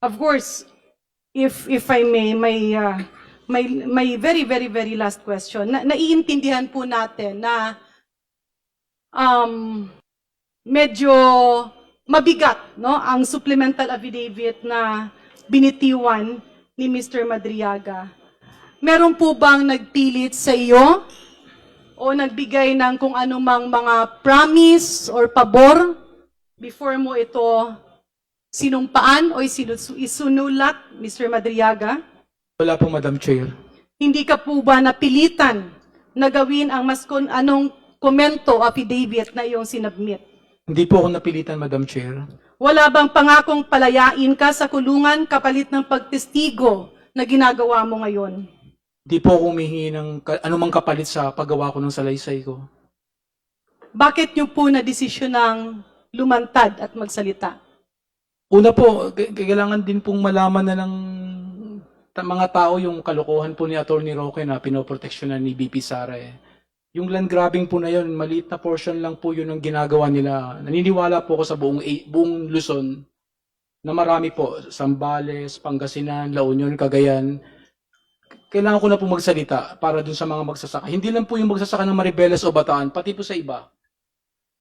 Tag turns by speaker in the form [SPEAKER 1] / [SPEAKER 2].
[SPEAKER 1] Of course, if I may, may very last question. Naiintindihan po natin na medyo mabigat, no, ang supplemental affidavit na binitiwan ni Mr. Madriaga. Meron po bang nagpilit sa iyo o nagbigay ng kung anumang mga promise or pabor before mo ito sinumpaan o isunulat, Mr. Madriaga?
[SPEAKER 2] Wala po, Madam Chair.
[SPEAKER 1] Hindi ka po ba napilitan na gawin ang anong komento affidavit na iyong sinabmit?
[SPEAKER 2] Hindi po ako napilitan, Madam Chair.
[SPEAKER 1] Wala bang pangakong palayain ka sa kulungan kapalit ng pagtestigo na ginagawa mo ngayon?
[SPEAKER 2] Hindi po ako humihingi ng anumang kapalit sa paggawa ko ng salaysay ko.
[SPEAKER 1] Bakit niyo po na desisyon ng lumantad at magsalita?
[SPEAKER 2] Una po, kailangan din pong malaman na ng mga tao yung kalokohan po ni Atty. Roque na pinoproteksyonan ni BP Sara eh. Yung land grabbing po na yun, maliit na portion lang po yun ang ginagawa nila. Naniniwala po ako sa buong Luzon na marami po, Zambales, Pangasinan, La Union, Cagayan. Kailangan ko na po magsalita para dun sa mga magsasaka. Hindi lang po yung magsasaka ng Maribeles o Bataan, pati po sa iba.